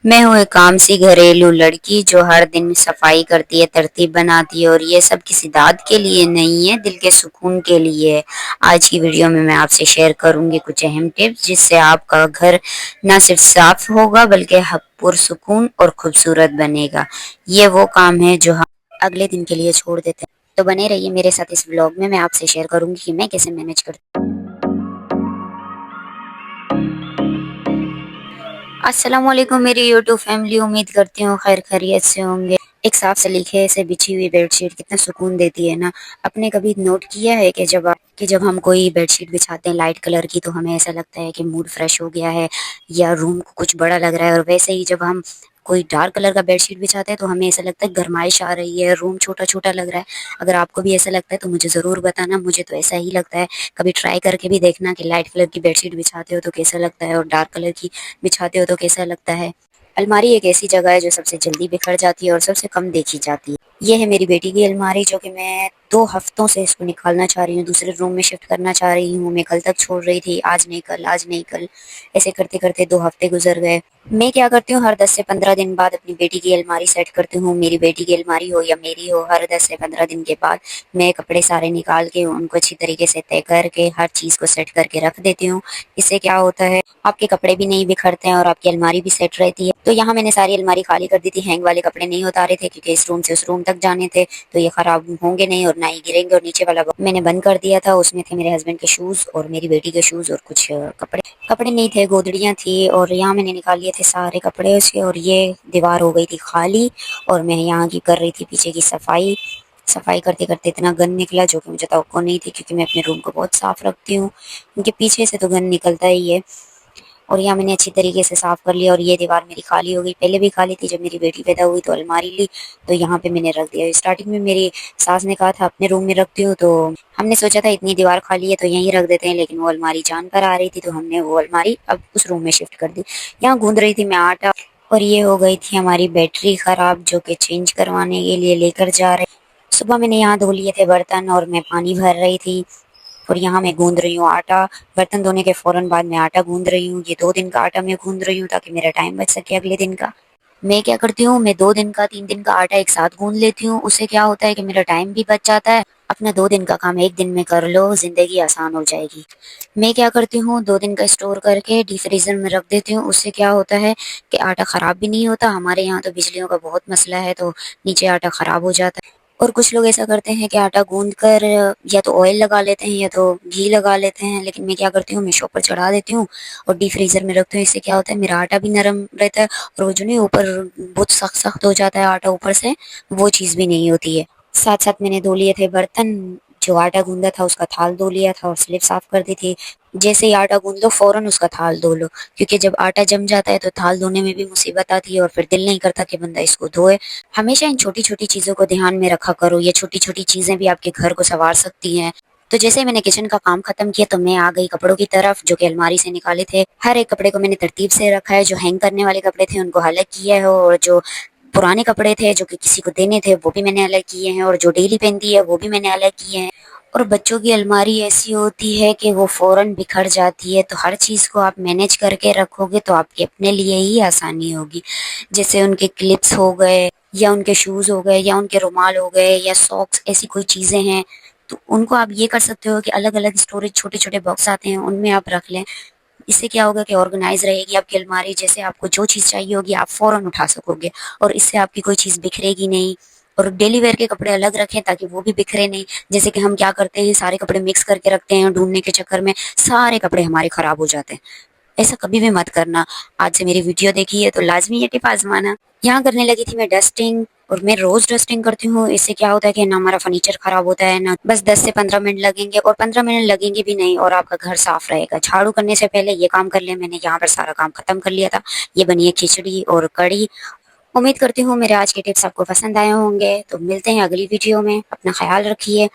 میں ہوں ایک کام سی گھریلو لڑکی جو ہر دن صفائی کرتی ہے، ترتیب بناتی ہے، اور یہ سب کسی داد کے لیے نہیں ہے، دل کے سکون کے لیے ہے۔ آج کی ویڈیو میں آپ سے شیئر کروں گی کچھ اہم ٹپس جس سے آپ کا گھر نہ صرف صاف ہوگا بلکہ پرسکون اور خوبصورت بنے گا۔ یہ وہ کام ہے جو ہم اگلے دن کے لیے چھوڑ دیتے ہیں۔ تو بنے رہیے میرے ساتھ اس ولاگ میں آپ سے شیئر کروں گی کہ میں کیسے مینج کرتی ہوں۔ السلام علیکم میری یوٹیوب فیملی، امید کرتی ہوں خیر خیریت سے ہوں گے۔ ایک صاف سلیقے سے بچھی ہوئی بیڈ شیٹ کتنا سکون دیتی ہے نا۔ آپ نے کبھی نوٹ کیا ہے کہ جب ہم کوئی بیڈ شیٹ بچھاتے ہیں لائٹ کلر کی تو ہمیں ایسا لگتا ہے کہ موڈ فریش ہو گیا ہے یا روم کو کچھ بڑا لگ رہا ہے، اور ویسے ہی جب ہم کوئی ڈارک کلر کا بیڈ شیٹ بچھاتے ہیں تو ہمیں ایسا لگتا ہے گرمائش آ رہی ہے، روم چھوٹا چھوٹا لگ رہا ہے۔ اگر آپ کو بھی ایسا لگتا ہے تو مجھے ضرور بتانا، مجھے تو ایسا ہی لگتا ہے۔ کبھی ٹرائی کر کے بھی دیکھنا کہ لائٹ کلر کی بیڈ شیٹ بچھاتے ہو تو کیسا لگتا ہے اور ڈارک کلر کی بچھاتے ہو تو کیسا لگتا ہے۔ الماری ایک ایسی جگہ ہے جو سب سے جلدی بکھر جاتی ہے اور سب سے کم دیکھی جاتی ہے۔ یہ ہے میری بیٹی کی الماری جو کہ میں 2 ہفتوں سے اس کو نکالنا چاہ رہی ہوں، دوسرے روم میں شفٹ کرنا چاہ رہی ہوں۔ میں کل تک چھوڑ رہی تھی، آج نہیں کل، آج نہیں کل، ایسے کرتے کرتے 2 ہفتے گزر گئے۔ میں کیا کرتی ہوں، ہر 10 سے 15 دن بعد اپنی بیٹی کی الماری سیٹ کرتی ہوں۔ میری بیٹی کی الماری ہو یا میری ہو، ہر 10 سے 15 دن کے بعد میں کپڑے سارے نکال کے ان کو اچھی طریقے سے طے کر کے ہر چیز کو سیٹ کر کے رکھ دیتی ہوں۔ اس سے کیا ہوتا ہے، آپ کے کپڑے بھی نہیں بکھرتے ہیں اور آپ کی الماری بھی سیٹ رہتی ہے۔ تو یہاں میں نے ساری الماری خالی کر دی تھی، ہینگ والے کپڑے نہیں اتارے تھے کیونکہ اس روم سے اس روم تک جانے تھے تو یہ خراب ہوں گے نہیں اور نہ ہی گریں گے، اور نیچے والا میں نے بند کر دیا تھا، اس میں تھے میرے ہسبینڈ کے شوز اور میری بیٹی کے شوز اور کچھ کپڑے نہیں تھے، گودڑیاں تھی، اور یہاں میں نے نکال لیے تھے سارے کپڑے اس کے، اور یہ دیوار ہو گئی تھی خالی، اور میں یہاں کی کر رہی تھی پیچھے کی صفائی کرتے کرتے اتنا گند نکلا جو کہ مجھے توقع نہیں تھی، کیونکہ میں اپنے روم کو بہت صاف رکھتی ہوں، کیونکہ پیچھے سے تو گند نکلتا ہی ہے۔ اور یہاں میں نے اچھی طریقے سے صاف کر لیا، اور یہ دیوار میری خالی ہو گئی، پہلے بھی خالی تھی، جب میری بیٹی پیدا ہوئی تو الماری لی تو یہاں پہ میں نے رکھ دیا۔ اسٹارٹنگ میں میری ساس نے کہا تھا اپنے روم میں رکھتی ہوں، تو ہم نے سوچا تھا اتنی دیوار خالی ہے تو یہیں رکھ دیتے ہیں، لیکن وہ الماری جان کر آ رہی تھی تو ہم نے وہ الماری اب اس روم میں شفٹ کر دی۔ یہاں گوندھ رہی تھی میں آٹا، اور یہ ہو گئی تھی ہماری بیٹری خراب جو کہ چینج کروانے کے لیے لے کر جا رہے۔ صبح میں نے یہاں دھو لیے تھے برتن اور میں پانی بھر رہی تھی، اور یہاں میں گوندھ رہی ہوں آٹا۔ برتن دھونے کے فوراً بعد میں آٹا گوندھ رہی ہوں، یہ 2 دن کا آٹا میں گوندھ رہی ہوں تاکہ میرا ٹائم بچ سکے اگلے دن کا۔ میں کیا کرتی ہوں، میں 2 دن کا 3 دن کا آٹا ایک ساتھ گوندھ لیتی ہوں، اس سے کیا ہوتا ہے کہ میرا ٹائم بھی بچ جاتا ہے۔ اپنا 2 دن کا کام ایک دن میں کر لو، زندگی آسان ہو جائے گی۔ میں کیا کرتی ہوں، 2 دن کا اسٹور کر کے ڈی فریزر میں رکھ دیتی ہوں، اس سے کیا ہوتا ہے کہ آٹا خراب بھی نہیں ہوتا۔ ہمارے یہاں تو بجلیوں کا بہت مسئلہ ہے تو نیچے آٹا خراب ہو جاتا ہے، اور کچھ لوگ ایسا کرتے ہیں کہ آٹا گوندھ کر یا تو آئل لگا لیتے ہیں یا تو گھی لگا لیتے ہیں، لیکن میں کیا کرتی ہوں، میں شاپ پر چڑھا دیتی ہوں اور ڈی فریزر میں رکھتی ہوں۔ اس سے کیا ہوتا ہے، میرا آٹا بھی نرم رہتا ہے، اور وہ جو نہیں اوپر بہت سخت سخت ہو جاتا ہے آٹا اوپر سے، وہ چیز بھی نہیں ہوتی ہے۔ ساتھ ساتھ میں نے دھو لیے تھے برتن، جو آٹا گوندا تھا اس کا تھال دھو لیا تھا اور سلپ صاف کر دی تھی۔ جیسے ہی آٹا گوندھ لو فوراً اس کا تھال دھو لو، کیونکہ جب آٹا جم جاتا ہے تو تھال دھونے میں بھی مصیبت آتی ہے اور پھر دل نہیں کرتا کہ بندہ اس کو دھوئے۔ ہمیشہ ان چھوٹی چھوٹی چیزوں کو دھیان میں رکھا کرو، یہ چھوٹی چھوٹی چیزیں بھی آپ کے گھر کو سنوار سکتی ہیں۔ تو جیسے میں نے کچن کا کام ختم کیا تو میں آ گئی کپڑوں کی طرف جو کہ الماری سے نکالے تھے۔ ہر ایک کپڑے کو میں نے ترتیب سے رکھا ہے، جو ہینگ کرنے والے کپڑے تھے ان کو الگ کیا ہے، اور جو پرانے کپڑے تھے جو کہ کسی کو دینے تھے وہ بھی میں نے الگ کیے ہیں، اور جو ڈیلی پہنتی ہے وہ بھی میں نے الگ کیے ہیں۔ اور بچوں کی الماری ایسی ہوتی ہے کہ وہ فوراً بکھر جاتی ہے، تو ہر چیز کو آپ مینج کر کے رکھو گے تو آپ کے اپنے لیے ہی آسانی ہوگی۔ جیسے ان کے کلپس ہو گئے یا ان کے شوز ہو گئے یا ان کے رومال ہو گئے یا ساکس، ایسی کوئی چیزیں ہیں تو ان کو آپ یہ کر سکتے ہو کہ الگ الگ اسٹوریج چھوٹے چھوٹے باکس آتے ہیں ان میں آپ رکھ لیں۔ اس سے کیا ہوگا کہ آرگنائز رہے گی آپ کی الماری، جیسے آپ کو جو چیز چاہیے ہوگی آپ فوراً اٹھا سکو گے، اور اس سے آپ کی کوئی چیز بکھرے گی نہیں۔ اور ڈیلی ویئر کے کپڑے الگ رکھیں تاکہ وہ بھی بکھرے نہیں، جیسے کہ ہم کیا کرتے ہیں سارے کپڑے مکس کر کے رکھتے ہیں، ڈھونڈنے کے چکر میں سارے کپڑے ہمارے خراب ہو جاتے ہیں۔ ایسا کبھی بھی مت کرنا۔ آج سے میری ویڈیو دیکھی ہے تو لازمی یہ ٹپ آزمانا۔ یہاں کرنے لگی تھی میں ڈسٹنگ، اور میں روز ڈسٹنگ کرتی ہوں، اس سے کیا ہوتا ہے کہ نہ ہمارا فرنیچر خراب ہوتا ہے، نہ بس 10 سے 15 منٹ لگیں گے، اور 15 منٹ لگیں گے بھی نہیں اور آپ کا گھر صاف رہے گا۔ جھاڑو کرنے سے پہلے یہ کام کر لیا میں نے، یہاں پر سارا کام ختم کر لیا تھا۔ یہ بنی ہے کھچڑی اور کڑی۔ امید کرتی ہوں میرے آج کے ٹپس آپ کو پسند آئے ہوں گے، تو ملتے ہیں اگلی ویڈیو میں، اپنا خیال رکھیے۔